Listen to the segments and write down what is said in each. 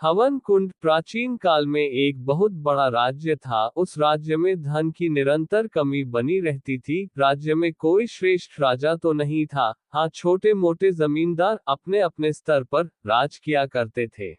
हवन कुंड प्राचीन काल में एक बहुत बड़ा राज्य था। उस राज्य में धन की निरंतर कमी बनी रहती थी। राज्य में कोई श्रेष्ठ राजा तो नहीं था, हाँ छोटे मोटे जमींदार अपने अपने स्तर पर राज किया करते थे।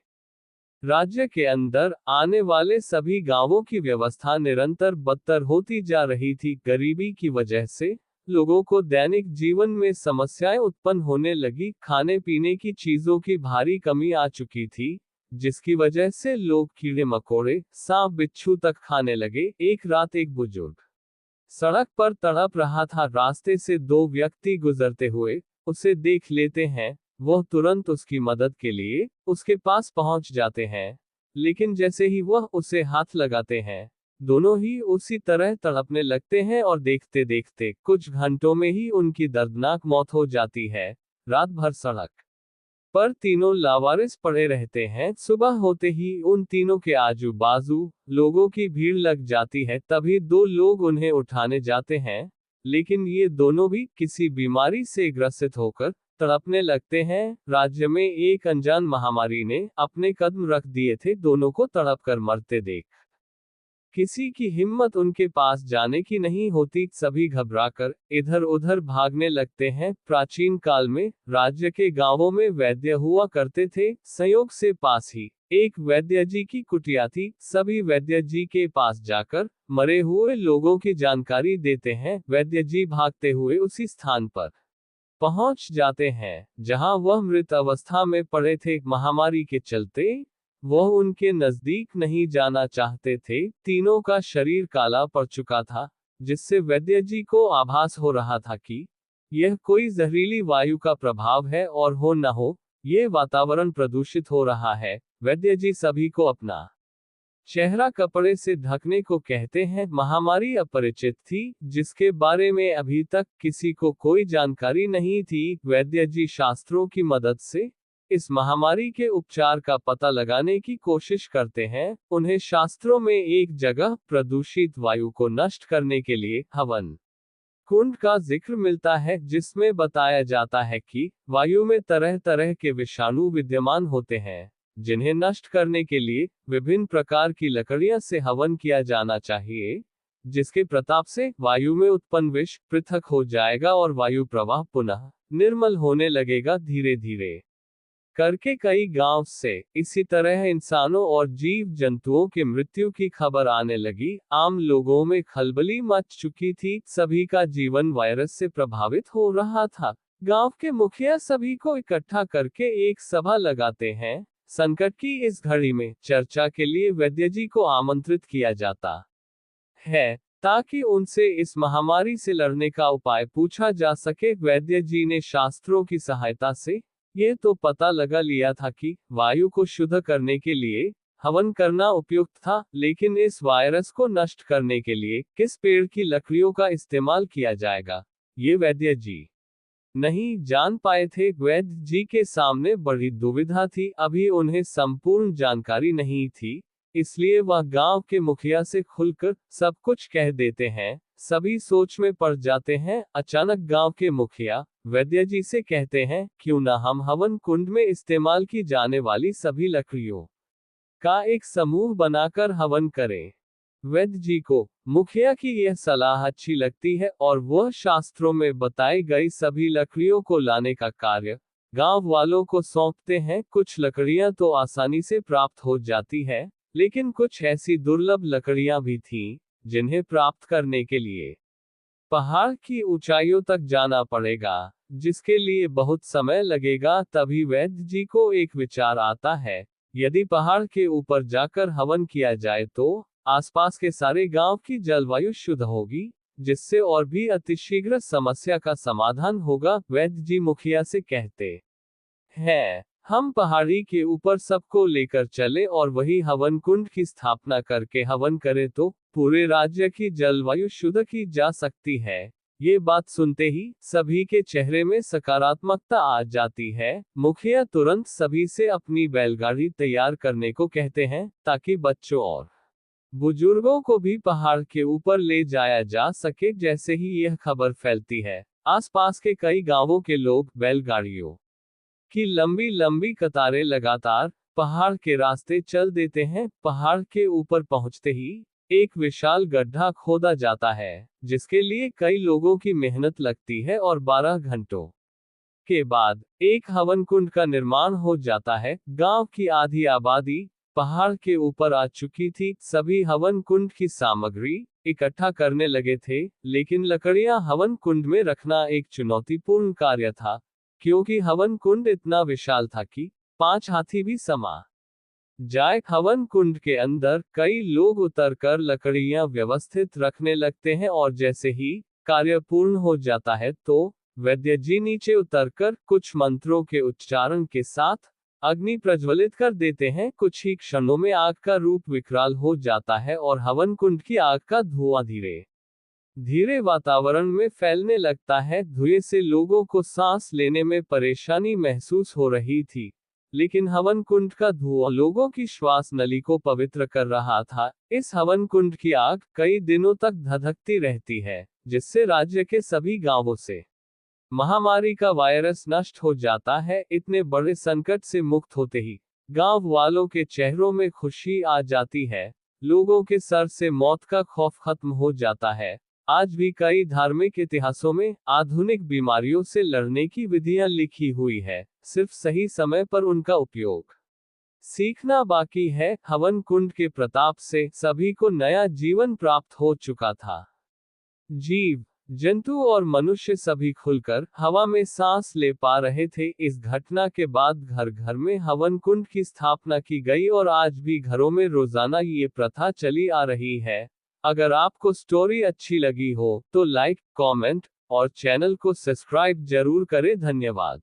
राज्य के अंदर आने वाले सभी गांवों की व्यवस्था निरंतर बदतर होती जा रही थी। गरीबी की वजह से लोगों को दैनिक जीवन में समस्याएं उत्पन्न होने लगी। खाने पीने की चीजों की भारी कमी आ चुकी थी, जिसकी वजह से लोग कीड़े मकोड़े, सांप बिच्छू तक खाने लगे। एक रात एक बुजुर्ग सड़क पर तड़प रहा था। रास्ते से दो व्यक्ति गुजरते हुए उसे देख लेते हैं। वह तुरंत उसकी मदद के लिए उसके पास पहुंच जाते हैं, लेकिन जैसे ही वह उसे हाथ लगाते हैं, दोनों ही उसी तरह तड़पने लगते हैं और देखते देखते कुछ घंटों में ही उनकी दर्दनाक मौत हो जाती है। रात भर सड़क पर तीनों लावारिस पड़े रहते हैं। सुबह होते ही उन तीनों के आजू बाजू लोगों की भीड़ लग जाती है। तभी दो लोग उन्हें उठाने जाते हैं, लेकिन ये दोनों भी किसी बीमारी से ग्रसित होकर तड़पने लगते हैं। राज्य में एक अनजान महामारी ने अपने कदम रख दिए थे। दोनों को तड़प कर मरते देख किसी की हिम्मत उनके पास जाने की नहीं होती। सभी घबराकर इधर उधर भागने लगते हैं। प्राचीन काल में राज्य के गांवों में वैद्य हुआ करते थे। संयोग से पास ही एक वैद्य जी की कुटिया थी। सभी वैद्य जी के पास जाकर मरे हुए लोगों की जानकारी देते हैं। वैद्य जी भागते हुए उसी स्थान पर पहुंच जाते हैं जहां वह मृत अवस्था में पड़े थे। महामारी के चलते वह उनके नजदीक नहीं जाना चाहते थे। तीनों का शरीर काला पड़ चुका था, जिससे वैद्य जी को आभास हो रहा था कि यह कोई जहरीली वायु का प्रभाव है, और हो न हो ये वातावरण प्रदूषित हो रहा है। वैद्य जी सभी को अपना चेहरा कपड़े से ढकने को कहते हैं। महामारी अपरिचित थी, जिसके बारे में अभी तक किसी को कोई जानकारी नहीं थी। वैद्य जी शास्त्रों की मदद से इस महामारी के उपचार का पता लगाने की कोशिश करते हैं। उन्हें शास्त्रों में एक जगह प्रदूषित वायु को नष्ट करने के लिए हवन कुंड का जिक्र मिलता है, जिसमें बताया जाता है कि वायु में तरह तरह के विषाणु विद्यमान होते हैं, जिन्हें नष्ट करने के लिए विभिन्न प्रकार की लकड़ियां से हवन किया जाना चाहिए, जिसके प्रताप से वायु में उत्पन्न विष पृथक हो जाएगा और वायु प्रवाह पुनः निर्मल होने लगेगा। धीरे धीरे करके कई गांव से इसी तरह इंसानों और जीव जंतुओं की मृत्यु की खबर आने लगी। आम लोगों में खलबली मच चुकी थी। सभी का जीवन वायरस से प्रभावित हो रहा था। गांव के मुखिया सभी को इकट्ठा करके एक सभा लगाते हैं। संकट की इस घड़ी में चर्चा के लिए वैद्य जी को आमंत्रित किया जाता है, ताकि उनसे इस महामारी से लड़ने का उपाय पूछा जा सके। वैद्य जी ने शास्त्रों की सहायता से ये तो पता लगा लिया था कि वायु को शुद्ध करने के लिए हवन करना उपयुक्त था, लेकिन इस वायरस को नष्ट करने के लिए किस पेड़ की लकड़ियों का इस्तेमाल किया जाएगा, ये वैद्य जी नहीं जान पाए थे। वैद्य जी के सामने बड़ी दुविधा थी। अभी उन्हें संपूर्ण जानकारी नहीं थी, इसलिए वह गांव के मुखिया से खुलकर सब कुछ कह देते हैं। सभी सोच में पड़ जाते हैं। अचानक गांव के मुखिया वैद्य जी से कहते हैं, क्यों ना हम हवन कुंड में इस्तेमाल की जाने वाली सभी लकड़ियों का एक समूह बनाकर हवन करें। वैद्य जी को मुखिया की यह सलाह अच्छी लगती है और वह शास्त्रों में बताई गई सभी लकड़ियों को लाने का कार्य गांव वालों को सौंपते हैं। कुछ लकड़ियां तो आसानी से प्राप्त हो जाती है, लेकिन कुछ ऐसी दुर्लभ लकड़ियां भी थीं, जिन्हें प्राप्त करने के लिए पहाड़ की ऊंचाइयों तक जाना पड़ेगा, जिसके लिए बहुत समय लगेगा। तभी वैद्य जी को एक विचार आता है, यदि पहाड़ के ऊपर जाकर हवन किया जाए तो आसपास के सारे गांव की जलवायु शुद्ध होगी, जिससे और भी अतिशीघ्र समस्या का समाधान होगा। वैद्य जी मुखिया से कहते हैं, हम पहाड़ी के ऊपर सबको लेकर चले और वही हवन कुंड की स्थापना करके हवन करें तो पूरे राज्य की जलवायु शुद्ध की जा सकती है। ये बात सुनते ही सभी के चेहरे में सकारात्मकता आ जाती है। मुखिया तुरंत सभी से अपनी बैलगाड़ी तैयार करने को कहते हैं, ताकि बच्चों और बुजुर्गों को भी पहाड़ के ऊपर ले जाया जा सके। जैसे ही यह खबर फैलती है, आसपास के कई गांवों के लोग बैलगाड़ियों की लंबी लंबी कतारें लगातार पहाड़ के रास्ते चल देते हैं। पहाड़ के ऊपर पहुंचते ही एक विशाल गड्ढा खोदा जाता है, जिसके लिए कई लोगों की मेहनत लगती है और 12 घंटों के बाद एक हवन कुंड का निर्माण हो जाता है। गांव की आधी आबादी पहाड़ के ऊपर आ चुकी थी। सभी हवन कुंड की सामग्री इकट्ठा करने लगे थे, लेकिन लकड़ियां हवन कुंड में रखना एक चुनौतीपूर्ण कार्य था, क्योंकि हवन कुंड इतना विशाल था कि 5 हाथी भी समा जाए। हवन कुंड के अंदर कई लोग उतरकर लकड़ियां व्यवस्थित रखने लगते हैं, और जैसे ही कार्य पूर्ण हो जाता है तो वैद्य जी नीचे उतरकर कुछ मंत्रों के उच्चारण के साथ अग्नि प्रज्वलित कर देते हैं। कुछ ही क्षणों में आग का रूप विकराल हो जाता है और हवन कुंड की आग का धुआं धीरे धीरे वातावरण में फैलने लगता है। धुएं से लोगों को सांस लेने में परेशानी महसूस हो रही थी, लेकिन हवन कुंड का धुआं लोगों की श्वास नली को पवित्र कर रहा था। इस हवन कुंड की आग कई दिनों तक धधकती रहती है, जिससे राज्य के सभी गांवों से महामारी का वायरस नष्ट हो जाता है। इतने बड़े संकट से मुक्त होते ही गांव वालों के चेहरों में खुशी आ जाती है। लोगों के सर से मौत का खौफ खत्म हो जाता है। आज भी कई धार्मिक इतिहासों में आधुनिक बीमारियों से लड़ने की विधियां लिखी हुई है, सिर्फ सही समय पर उनका उपयोग सीखना बाकी है। हवन कुंड के प्रताप से सभी को नया जीवन प्राप्त हो चुका था। जीव जंतु और मनुष्य सभी खुलकर हवा में सांस ले पा रहे थे। इस घटना के बाद घर घर में हवन कुंड की स्थापना की गई और आज भी घरों में रोजाना ये प्रथा चली आ रही है। अगर आपको स्टोरी अच्छी लगी हो तो लाइक, कमेंट और चैनल को सब्सक्राइब जरूर करें। धन्यवाद।